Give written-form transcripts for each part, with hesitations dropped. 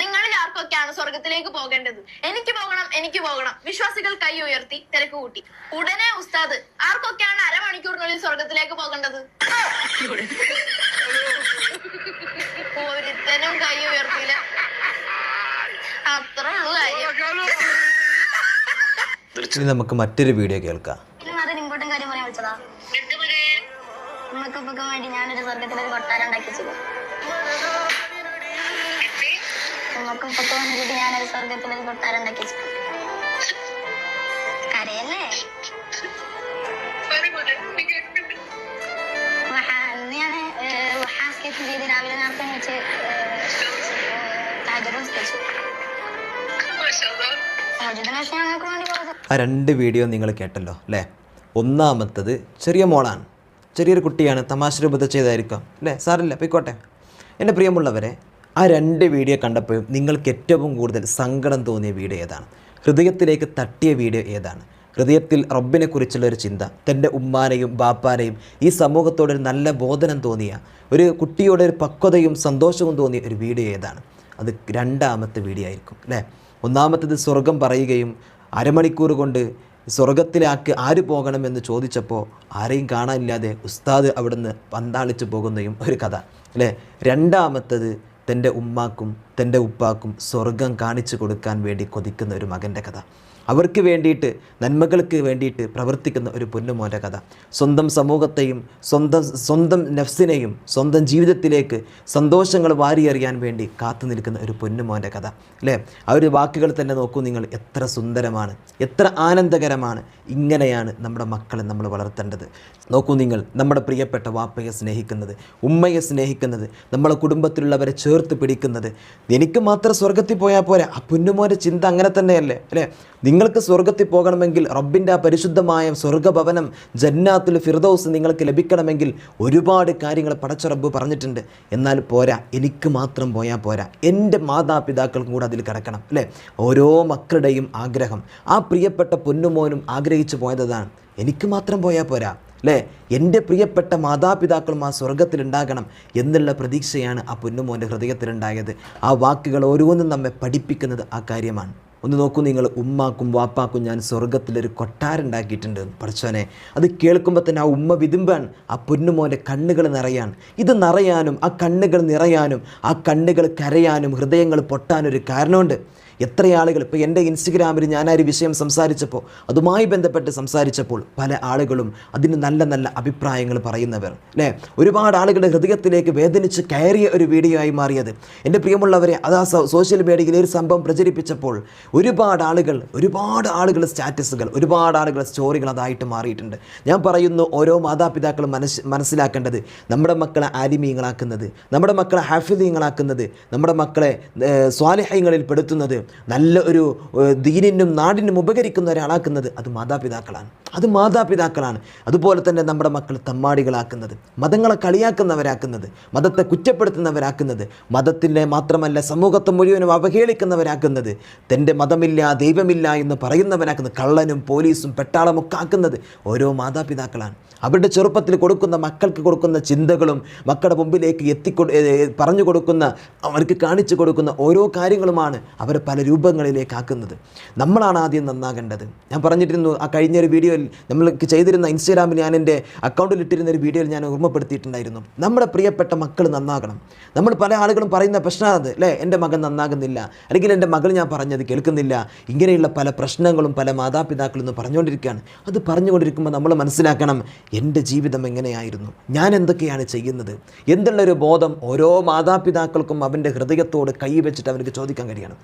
നിങ്ങളിൽ ആർക്കൊക്കെയാണ് സ്വർഗത്തിലേക്ക് പോകേണ്ടത്? എനിക്ക് പോകണം, എനിക്ക് പോകണം. വിശ്വാസികൾ കൈ ഉയർത്തി തിരക്ക് കൂട്ടി. ഉടനെ ഉസ്താദ്, ആർക്കൊക്കെയാണ് അരമണിക്കൂറിനുള്ളിൽ സ്വർഗത്തിലേക്ക് പോകേണ്ടത്? ഒരുത്തനും കൈ ഉയർത്തിയില്ല. അത്ര ഉള്ളു കാര്യം. ഇനി നമുക്ക് മറ്റൊരു വീഡിയോ കേൾക്കാം. ഇങ്ങോട്ടും കാര്യം പറയാൻ വിളിച്ചതാ. നമുക്കിപ്പൊക്കെ വേണ്ടി ഞാനൊരു സ്വർഗത്തിലൊരു കൊട്ടാരം ഉണ്ടാക്കി വെച്ചു. നമുക്കിപ്പൊക്കെ വേണ്ടിട്ട് ഞാനൊരു സ്വർഗത്തിലൊരു കൊട്ടാരം ഉണ്ടാക്കി വെച്ചു. കരയല്ലേ? ഞാന് ചെയ്ത് രാവിലെ നേരത്തെ വെച്ച് ആ രണ്ട് വീഡിയോ നിങ്ങൾ കേട്ടല്ലോ അല്ലേ? ഒന്നാമത്തത് ചെറിയ മോളാണ്, ചെറിയൊരു കുട്ടിയാണ്, തമാശ രൂപത്തിൽ ചെയ്തായിരിക്കാം അല്ലേ? സാറില്ല, പോയിക്കോട്ടെ. എൻ്റെ പ്രിയമുള്ളവരെ, ആ രണ്ട് വീഡിയോ കണ്ടപ്പോഴും നിങ്ങൾക്ക് ഏറ്റവും കൂടുതൽ സങ്കടം തോന്നിയ വീഡിയോ ഏതാണ്? ഹൃദയത്തിലേക്ക് തട്ടിയ വീഡിയോ ഏതാണ്? ഹൃദയത്തിൽ റബ്ബിനെക്കുറിച്ചുള്ളൊരു ചിന്ത, തൻ്റെ ഉമ്മാനെയും ബാപ്പാനെയും ഈ സമൂഹത്തോടൊരു നല്ല ബോധനം തോന്നിയ, ഒരു കുട്ടിയോടൊരു പക്വതയും സന്തോഷവും തോന്നിയ ഒരു വീഡിയോ ഏതാണ്? അത് രണ്ടാമത്തെ വീഡിയോ ആയിരിക്കും അല്ലേ? ഒന്നാമത്തേത് സ്വർഗം പറയുകയും അരമണിക്കൂർ കൊണ്ട് സ്വർഗത്തിലാക്കി ആര് പോകണമെന്ന് ചോദിച്ചപ്പോൾ ആരെയും കാണാനില്ലാതെ ഉസ്താദ് അവിടുന്ന് പന്താളിച്ച് പോകുന്നതും ഒരു കഥ അല്ലേ? രണ്ടാമത്തത് തൻ്റെ ഉമ്മാക്കും തൻ്റെ ഉപ്പാക്കും സ്വർഗം കാണിച്ചു കൊടുക്കാൻ വേണ്ടി കൊതിക്കുന്ന ഒരു മകൻ്റെ കഥ, അവർക്ക് വേണ്ടിയിട്ട് നന്മകൾക്ക് വേണ്ടിയിട്ട് പ്രവർത്തിക്കുന്ന ഒരു പൊന്നുമോൻ്റെ കഥ, സ്വന്തം സമൂഹത്തെയും സ്വന്തം നഫ്സിനെയും സ്വന്തം ജീവിതത്തിലേക്ക് സന്തോഷങ്ങൾ വാരിയെറിയാൻ വേണ്ടി കാത്തു നിൽക്കുന്ന ഒരു പൊന്നുമോൻ്റെ കഥ അല്ലേ? ആ ഒരു വാക്കുകൾ തന്നെ നോക്കൂ നിങ്ങൾ, എത്ര സുന്ദരമാണ്, എത്ര ആനന്ദകരമാണ്. ഇങ്ങനെയാണ് നമ്മുടെ മക്കളെ നമ്മൾ വളർത്തേണ്ടത്. നോക്കൂ നിങ്ങൾ, നമ്മുടെ പ്രിയപ്പെട്ട വാപ്പയെ സ്നേഹിക്കുന്നത്, ഉമ്മയെ സ്നേഹിക്കുന്നത്, നമ്മളെ കുടുംബത്തിലുള്ളവരെ ചേർത്ത് പിടിക്കുന്നത്. എനിക്ക് മാത്രം സ്വർഗത്തിൽ പോയാൽ പോരാ, ആ പൊന്നുമോൻ്റെ ചിന്ത അങ്ങനെ തന്നെയല്ലേ അല്ലേ? നിങ്ങൾക്ക് സ്വർഗത്തിൽ പോകണമെങ്കിൽ, റബ്ബിൻ്റെ ആ പരിശുദ്ധമായ സ്വർഗ്ഗഭവനം ജന്നാത്തുൽ ഫിർദൗസ് നിങ്ങൾക്ക് ലഭിക്കണമെങ്കിൽ ഒരുപാട് കാര്യങ്ങൾ പടച്ച റബ്ബ് പറഞ്ഞിട്ടുണ്ട്. എന്നാൽ പോരാ, എനിക്ക് മാത്രം പോയാൽ പോരാ, എൻ്റെ മാതാപിതാക്കൾക്കും കൂടെ അതിൽ കിടക്കണം അല്ലേ? ഓരോ മക്കളുടെയും ആഗ്രഹം, ആ പ്രിയപ്പെട്ട പൊന്നുമോനും ആഗ്രഹിച്ചു പോയതാണ്, എനിക്ക് മാത്രം പോയാൽ പോരാ അല്ലേ, എൻ്റെ പ്രിയപ്പെട്ട മാതാപിതാക്കളും ആ സ്വർഗത്തിലുണ്ടാകണം എന്നുള്ള പ്രതീക്ഷയാണ് ആ പൊന്നുമോൻ്റെ ഹൃദയത്തിലുണ്ടായത്. ആ വാക്കുകൾ ഓരോന്നും നമ്മെ പഠിപ്പിക്കുന്നത് ആ കാര്യമാണ്. ഒന്ന് നോക്കൂ നിങ്ങൾ, ഉമ്മാക്കും വാപ്പാക്കും ഞാൻ സ്വർഗത്തിലൊരു കൊട്ടാരം ഉണ്ടാക്കിയിട്ടുണ്ട് പഠിച്ചോനെ. അത് കേൾക്കുമ്പോൾ തന്നെ ആ ഉമ്മ വിതുമ്പാൻ, ആ പൊന്നുമോൻ്റെ കണ്ണുകൾ നിറയാൻ. ഇത് നിറയാനും ആ കണ്ണുകൾ നിറയാനും ആ കണ്ണുകൾ കരയാനും ഹൃദയങ്ങൾ പൊട്ടാനൊരു കാരണമുണ്ട്. എത്ര ആളുകൾ ഇപ്പോൾ എൻ്റെ ഇൻസ്റ്റഗ്രാമിൽ ഞാൻ ആ ഒരു വിഷയം സംസാരിച്ചപ്പോൾ, അതുമായി ബന്ധപ്പെട്ട് സംസാരിച്ചപ്പോൾ പല ആളുകളും അതിന് നല്ല നല്ല അഭിപ്രായങ്ങൾ പറയുന്നവർ അല്ലേ? ഒരുപാട് ആളുകളുടെ ഹൃദയത്തിലേക്ക് വേദനിച്ച് കയറിയ ഒരു വീഡിയോ ആയി മാറിയത്. എൻ്റെ പ്രിയമുള്ളവരെ, അത് ആ സോഷ്യൽ മീഡിയയിൽ ഒരു സംഭവം പ്രചരിപ്പിച്ചപ്പോൾ ഒരുപാട് ആളുകൾ സ്റ്റാറ്റസുകൾ, ഒരുപാട് ആളുകൾ സ്റ്റോറികൾ അതായിട്ട് മാറിയിട്ടുണ്ട്. ഞാൻ പറയുന്നു, ഓരോ മാതാപിതാക്കളും മനസ്സിലാക്കേണ്ടത്, നമ്മുടെ മക്കളെ ആലിമീങ്ങളാക്കുന്നത്, നമ്മുടെ മക്കളെ ഹാഫിദീങ്ങളാക്കുന്നത്, നമ്മുടെ മക്കളെ സ്വാലിഹ്യങ്ങളിൽ പെടുത്തുന്നത്, നല്ല ഒരു ദീനിനും നാടിനും ഉപകരിക്കുന്ന ഒരാളാക്കുന്നത് അത് മാതാപിതാക്കളാണ്. അതുപോലെ തന്നെ നമ്മുടെ മക്കൾ തമ്മാടികളാക്കുന്നത്, മതങ്ങളെ കളിയാക്കുന്നവരാക്കുന്നത്, മതത്തെ കുറ്റപ്പെടുത്തുന്നവരാക്കുന്നത്, മതത്തിൻ്റെ മാത്രമല്ല സമൂഹത്തെ മുഴുവനും അവഹേളിക്കുന്നവരാക്കുന്നത്, തൻ്റെ മതമില്ല ദൈവമില്ല എന്ന് പറയുന്നവരാക്കുന്നത്, കള്ളനും പോലീസും പെട്ടാളമൊക്കെ ആക്കുന്നത് ഓരോ മാതാപിതാക്കളാണ്. അവരുടെ ചെറുപ്പത്തിൽ കൊടുക്കുന്ന, മക്കൾക്ക് കൊടുക്കുന്ന ചിന്തകളും മക്കളുടെ മുമ്പിലേക്ക് പറഞ്ഞു കൊടുക്കുന്ന, അവർക്ക് കാണിച്ചു കൊടുക്കുന്ന ഓരോ കാര്യങ്ങളുമാണ് അവരെ പല രൂപങ്ങളിലേക്ക് ആക്കുന്നത്. നമ്മളാണ് ആദ്യം നന്നാകേണ്ടത്. ഞാൻ പറഞ്ഞിരുന്നു, ആ കഴിഞ്ഞൊരു വീഡിയോയിൽ നമ്മൾ ചെയ്തിരുന്ന ഇൻസ്റ്റാഗ്രാമിൽ ഞാൻ എൻ്റെ അക്കൗണ്ടിൽ ഇട്ടിരുന്ന ഒരു വീഡിയോയിൽ ഞാൻ ഓർമ്മപ്പെടുത്തിയിട്ടുണ്ടായിരുന്നു, നമ്മുടെ പ്രിയപ്പെട്ട മക്കൾ നന്നാകണം. നമ്മൾ പല ആളുകളും പറയുന്ന പ്രശ്നമാണ് അല്ലേ, എൻ്റെ മകൻ നന്നാകുന്നില്ല, അല്ലെങ്കിൽ എൻ്റെ മകൾ ഞാൻ പറഞ്ഞത് കേൾക്കുന്നില്ല. ഇങ്ങനെയുള്ള പല പ്രശ്നങ്ങളും പല മാതാപിതാക്കളൊന്നും പറഞ്ഞുകൊണ്ടിരിക്കുകയാണ്. അത് പറഞ്ഞുകൊണ്ടിരിക്കുമ്പോൾ നമ്മൾ മനസ്സിലാക്കണം, എൻ്റെ ജീവിതം എങ്ങനെയായിരുന്നു, ഞാൻ എന്തൊക്കെയാണ് ചെയ്യുന്നത് എന്നുള്ളൊരു ബോധം ഓരോ മാതാപിതാക്കൾക്കും അവൻ്റെ ഹൃദയത്തോട് കൈവച്ചിട്ട് അവർക്ക് ചോദിക്കാൻ കഴിയണം.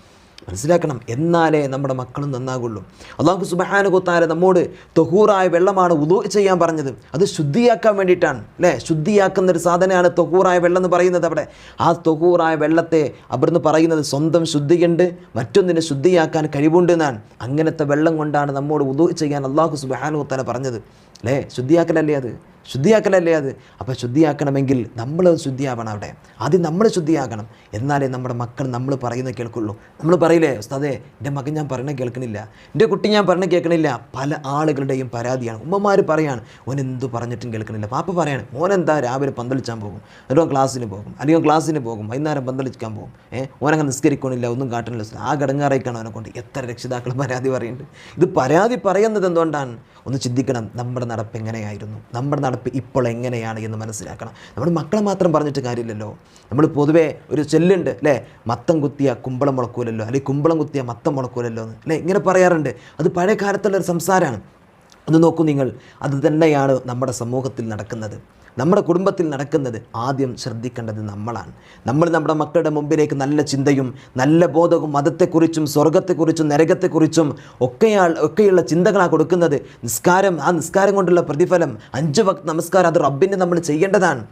മനസ്സിലാക്കണം, എന്നാലേ നമ്മുടെ മക്കളും നന്നാകുള്ളൂ. അല്ലാഹു സുബ്ഹാനഹു വ തആല നമ്മോട് തൊഹൂറായ വെള്ളമാണ് വുളൂ ചെയ്യാൻ പറഞ്ഞത്. അത് ശുദ്ധിയാക്കാൻ വേണ്ടിയിട്ടാണ് അല്ലേ? ശുദ്ധിയാക്കുന്ന ഒരു സാധനമാണ് തൊഹൂറായ വെള്ളം എന്ന് പറയുന്നത്. അവിടെ ആ തൊഹൂറായ വെള്ളത്തെ അവിടുന്ന് പറയുന്നത് സ്വന്തം ശുദ്ധിയുണ്ട്, മറ്റൊന്നിനെ ശുദ്ധിയാക്കാൻ കഴിവുണ്ട് എന്നാണ്. അങ്ങനത്തെ വെള്ളം കൊണ്ടാണ് നമ്മോട് വുളൂ ചെയ്യാൻ അല്ലാഹു സുബ്ഹാനഹു വ തആല പറഞ്ഞത്. അല്ലേ? ശുദ്ധിയാക്കലല്ലേ അത്? അപ്പോൾ ശുദ്ധിയാക്കണമെങ്കിൽ നമ്മൾ ശുദ്ധിയാവണം. അവിടെ ആദ്യം നമ്മൾ ശുദ്ധിയാക്കണം. എന്നാലേ നമ്മുടെ മക്കൾ നമ്മൾ പറയുന്നത് കേൾക്കുള്ളൂ. നമ്മൾ പറയില്ലേ, ഉസ്താദേ എൻ്റെ മകൻ ഞാൻ പറയണ കേൾക്കണില്ല, എൻ്റെ കുട്ടി ഞാൻ പറഞ്ഞ കേൾക്കണില്ല. പല ആളുകളുടെയും പരാതിയാണ്. ഉമ്മമാർ പറയാണ് ഓൻ എന്തു പറഞ്ഞിട്ടും കേൾക്കണില്ല. പാപ്പ പറയാണ് ഓനെന്താ രാവിലെ പന്തളിച്ചാൻ പോകും, അല്ലെങ്കിൽ ക്ലാസ്സിന് പോകും, വൈകുന്നേരം പന്തളിക്കാൻ പോകും, ഓനങ്ങനെ നിസ്കരിക്കണില്ല, ഒന്നും കാട്ടണില്ല. ആ ഗടങ്ങാറായിക്കാണ് അവനെ കൊണ്ട്. എത്ര രക്ഷിതാക്കൾ പരാതി പറയുന്നുണ്ട്. ഇത് പരാതി പറയുന്നത് എന്തുകൊണ്ടാണ്? ഒന്ന് ചിന്തിക്കണം. നമ്മുടെ നടപ്പ് എങ്ങനെയായിരുന്നു, നമ്മുടെ നടപ്പ് ഇപ്പോൾ എങ്ങനെയാണ് എന്ന് മനസ്സിലാക്കണം. നമ്മുടെ മക്കളെ മാത്രം പറഞ്ഞിട്ട് കാര്യമില്ലല്ലോ. നമ്മൾ പൊതുവേ ഒരു ചൊല്ലുണ്ട് അല്ലേ, മത്തം കുത്തിയ കുമ്പളം മുളക്കൂലല്ലോ, അല്ലെങ്കിൽ കുമ്പളം കുത്തിയ മത്തം മുളക്കൂലല്ലോ എന്ന് അല്ലേ, ഇങ്ങനെ പറയാറുണ്ട്. അത് പഴയ കാലത്തുള്ളൊരു സംസാരമാണ്. ഒന്ന് നോക്കൂ നിങ്ങൾ, അത് തന്നെയാണ് നമ്മുടെ സമൂഹത്തിൽ നടക്കുന്നത്, നമ്മുടെ കുടുംബത്തിൽ നടക്കുന്നത്. ആദ്യം ശ്രദ്ധിക്കേണ്ടത് നമ്മളാണ്. നമ്മൾ നമ്മുടെ മക്കളുടെ മുമ്പിലേക്ക് നല്ല ചിന്തയും നല്ല ബോധവും മതത്തെക്കുറിച്ചും സ്വർഗത്തെക്കുറിച്ചും നരകത്തെക്കുറിച്ചും ഒക്കെയുള്ള ചിന്തകളാണ് കൊടുക്കുന്നത്. നിസ്കാരം, ആ നിസ്കാരം കൊണ്ടുള്ള പ്രതിഫലം, 5 വക്ത് നമസ്കാരം, അത് റബ്ബിനെ നമ്മൾ ചെയ്യേണ്ടതാണ്.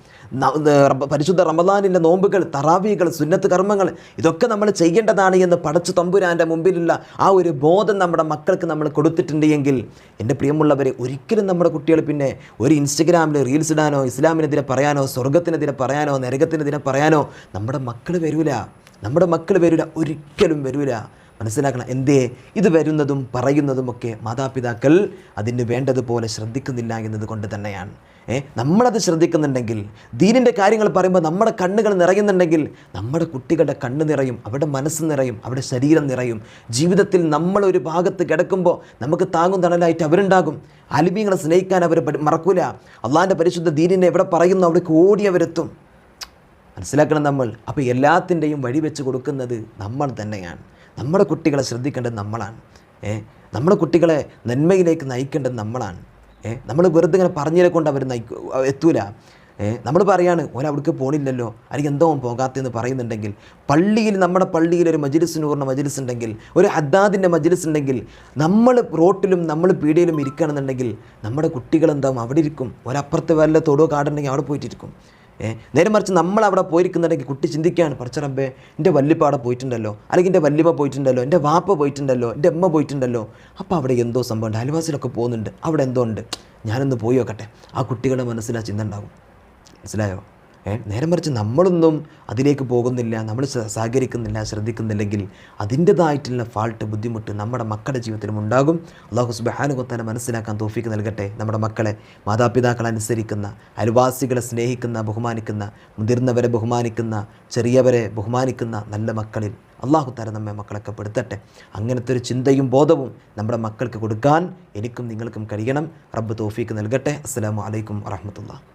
പരിശുദ്ധ റമദാനിലെ നോമ്പുകൾ, തറാവീകൾ, സുന്നത്ത് കർമ്മങ്ങൾ, ഇതൊക്കെ നമ്മൾ ചെയ്യേണ്ടതാണ് എന്ന് പടച്ചു തമ്പുരാൻ്റെ മുമ്പിലുള്ള ആ ഒരു ബോധം നമ്മുടെ മക്കൾക്ക് നമ്മൾ കൊടുത്തിട്ടുണ്ട് എങ്കിൽ, എൻ്റെ പ്രിയമുള്ളവരെ, ഒരിക്കലും നമ്മുടെ കുട്ടികൾ പിന്നെ ഒരു ഇൻസ്റ്റഗ്രാമിൽ റീൽസ് ഇടാനോ, ഇസ്ലാമിനെതിരെ പറയാനോ, സ്വർഗത്തിനെതിരെ പറയാനോ, നരകത്തിനെതിരെ പറയാനോ നമ്മുടെ മക്കൾ വരില്ല, ഒരിക്കലും വരില്ല. മനസ്സിലാക്കണം. എന്തേ? ഇത് വരുന്നതും പറയുന്നതുമൊക്കെ മാതാപിതാക്കൾ അതിന് വേണ്ടതുപോലെ ശ്രദ്ധിക്കുന്നില്ല എന്നതുകൊണ്ട് തന്നെയാണ്. നമ്മളത് ശ്രദ്ധിക്കുന്നുണ്ടെങ്കിൽ, ദീനിൻ്റെ കാര്യങ്ങൾ പറയുമ്പോൾ നമ്മുടെ കണ്ണുകൾ നിറയുന്നുണ്ടെങ്കിൽ, നമ്മുടെ കുട്ടികളുടെ കണ്ണ് നിറയും, അവരുടെ മനസ്സ് നിറയും, അവരുടെ ശരീരം നിറയും. ജീവിതത്തിൽ നമ്മളൊരു ഭാഗത്ത് കിടക്കുമ്പോൾ നമുക്ക് താങ്ങും തണലായിട്ട് അവരുണ്ടാകും. ആലിമീങ്ങളെ സ്നേഹിക്കാൻ അവർ മറക്കൂല. അള്ളാഹിൻ്റെ പരിശുദ്ധ ദീനിനെ എവിടെ പറയുന്നു അവിടേക്ക് ഓടി അവരെത്തും. മനസ്സിലാക്കണം നമ്മൾ. അപ്പോൾ എല്ലാത്തിൻ്റെയും വഴി വെച്ച് കൊടുക്കുന്നത് നമ്മൾ തന്നെയാണ്. നമ്മുടെ കുട്ടികളെ ശ്രദ്ധിക്കേണ്ടത് നമ്മളാണ്. നമ്മുടെ കുട്ടികളെ നന്മയിലേക്ക് നയിക്കേണ്ടത് നമ്മളാണ്. നമ്മൾ വെറുതെ ഇങ്ങനെ പറഞ്ഞതിനെ കൊണ്ട് അവർ എത്തൂല. നമ്മൾ പറയാണ് ഓൻ അവിടേക്ക് പോണില്ലല്ലോ, അല്ലെങ്കിൽ എന്തോ പോകാത്തതെന്ന് പറയുന്നുണ്ടെങ്കിൽ, നമ്മുടെ പള്ളിയിൽ ഒരു മജ്ലിസ് നൂറിൻ്റെ മജ്ലിസ് ഉണ്ടെങ്കിൽ, ഒരു ഹദ്ദാദിൻ്റെ മജ്ലിസ് ഉണ്ടെങ്കിൽ, നമ്മൾ റോട്ടിലും നമ്മൾ പീടികയിലും ഇരിക്കുകയാണെന്നുണ്ടെങ്കിൽ നമ്മുടെ കുട്ടികളെന്താവും അവിടെ ഇരിക്കും. ഒരപ്പുറത്ത് വല്ല തൊടോ കാടുണ്ടെങ്കിൽ അവിടെ പോയിട്ടിരിക്കും. നേരെ മറിച്ച് നമ്മൾ അവിടെ പോയിരിക്കുന്നുണ്ടെങ്കിൽ കുട്ടി ചിന്തിക്കുകയാണ്, പടച്ച റബ്ബേ എൻ്റെ വല്യപ്പാടെ പോയിട്ടുണ്ടല്ലോ, അല്ലെങ്കിൽ എൻ്റെ വല്യമ്മ പോയിട്ടുണ്ടല്ലോ, എൻ്റെ വാപ്പ പോയിട്ടുണ്ടല്ലോ, എൻ്റെ അമ്മ പോയിട്ടുണ്ടല്ലോ, അപ്പോൾ അവിടെ എന്തോ സംഭവമുണ്ട്, അയൽവാസിലൊക്കെ പോകുന്നുണ്ട്, അവിടെ എന്തോ ഉണ്ട്, ഞാനൊന്ന് പോയി നോക്കട്ടെ. ആ കുട്ടികളുടെ മനസ്സിൽ ആ ചിന്ത ഉണ്ടാകും. മനസ്സിലായോ? നേരെ മറിച്ച് നമ്മളൊന്നും അതിലേക്ക് പോകുന്നില്ല, നമ്മൾ സഹകരിക്കുന്നില്ല, ശ്രദ്ധിക്കുന്നില്ലെങ്കിൽ അതിൻ്റെതായിട്ടുള്ള ഫാൾട്ട്, ബുദ്ധിമുട്ട് നമ്മുടെ മക്കളുടെ ജീവിതത്തിലും ഉണ്ടാകും. അല്ലാഹു സുബ്ഹാനഹു വ തആല മനസ്സിലാക്കാൻ തൗഫീക്ക് നൽകട്ടെ. നമ്മുടെ മക്കളെ മാതാപിതാക്കളെ അനുസരിക്കുന്ന, അയൽവാസികളെ സ്നേഹിക്കുന്ന, ബഹുമാനിക്കുന്ന, മുതിർന്നവരെ ബഹുമാനിക്കുന്ന, ചെറിയവരെ ബഹുമാനിക്കുന്ന നല്ല മക്കളിൽ അല്ലാഹു തആല നമ്മെ മക്കളൊക്കെ പെടുത്തട്ടെ. അങ്ങനത്തെ ഒരു ചിന്തയും ബോധവും നമ്മുടെ മക്കൾക്ക് കൊടുക്കാൻ എനിക്കും നിങ്ങൾക്കും കഴിയണം. റബ്ബ് തൗഫീക്ക് നൽകട്ടെ. അസ്സലാമു അലൈക്കും വറഹ്മത്തുള്ളാഹി.